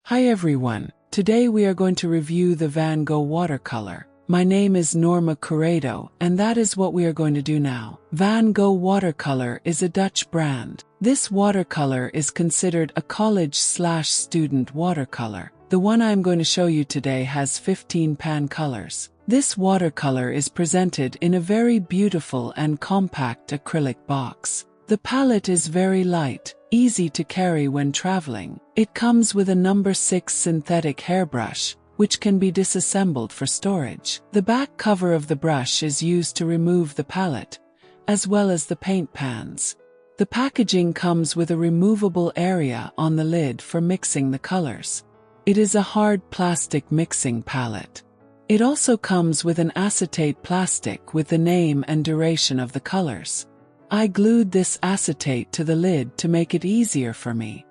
Hi everyone, today we are going to review the Van Gogh watercolor. My name is Norma Corrado, and that is what we are going to do now. Van Gogh watercolor is a Dutch brand. This watercolor is considered a college/student watercolor. The one I am going to show you today has 15 pan colors. This watercolor is presented in a very beautiful and compact acrylic box. The palette is very light, easy to carry when traveling. It comes with a number 6 synthetic hairbrush, which can be disassembled for storage. The back cover of the brush is used to remove the palette, as well as the paint pans. The packaging comes with a removable area on the lid for mixing the colors. It is a hard plastic mixing palette. It also comes with an acetate plastic with the name and duration of the colors. I glued this acetate to the lid to make it easier for me.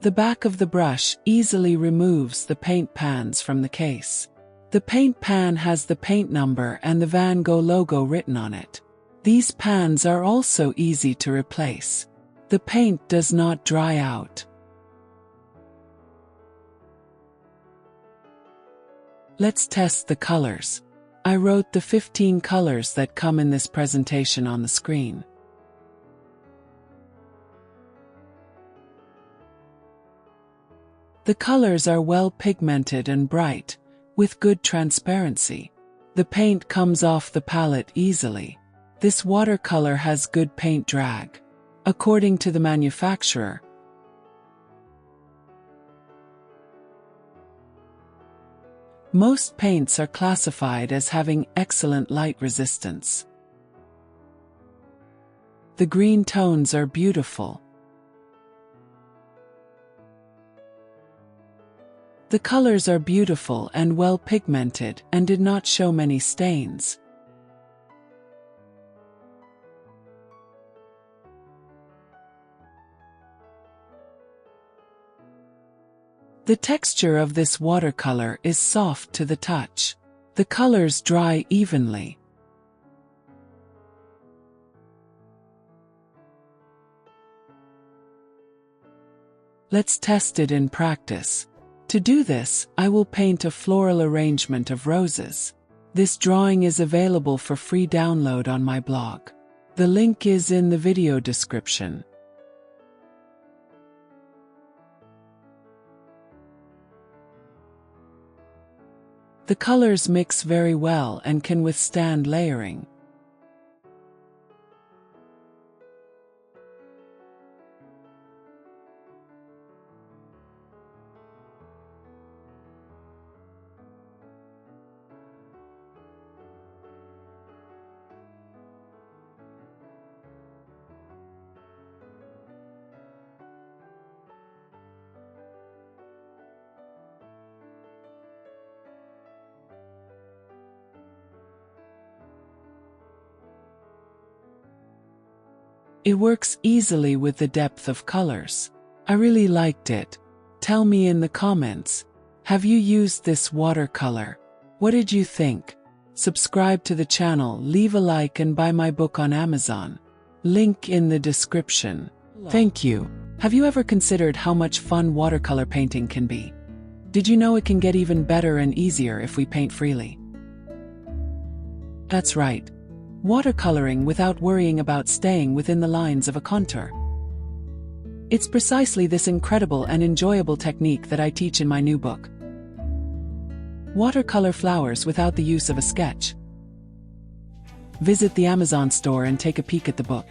The back of the brush easily removes the paint pans from the case. The paint pan has the paint number and the Van Gogh logo written on it. These pans are also easy to replace. The paint does not dry out. Let's test the colors. I wrote the 15 colors that come in this presentation on the screen. The colors are well pigmented and bright, with good transparency. The paint comes off the palette easily. This watercolor has good paint drag. According to the manufacturer, most paints are classified as having excellent light resistance. The green tones are beautiful. The colors are beautiful and well pigmented and did not show many stains. The texture of this watercolor is soft to the touch. The colors dry evenly. Let's test it in practice. To do this, I will paint a floral arrangement of roses. This drawing is available for free download on my blog. The link is in the video description. The colors mix very well and can withstand layering. It works easily with the depth of colors. I really liked it. Tell me in the comments, have you used this watercolor? What did you think? Subscribe to the channel, leave a like and buy my book on Amazon. Link in the description. Thank you. Have you ever considered how much fun watercolor painting can be? Did you know it can get even better and easier if we paint freely? That's right. Watercoloring without worrying about staying within the lines of a contour. It's precisely this incredible and enjoyable technique that I teach in my new book. Watercolor flowers without the use of a sketch. Visit the Amazon store and take a peek at the book.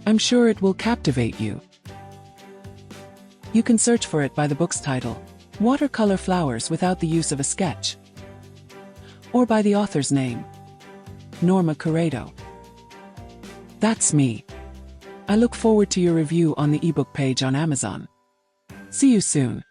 I'm sure it will captivate you. You can search for it by the book's title, Watercolor Flowers Without the Use of a Sketch, or by the author's name, Norma Corrado. That's me. I look forward to your review on the ebook page on Amazon. See you soon.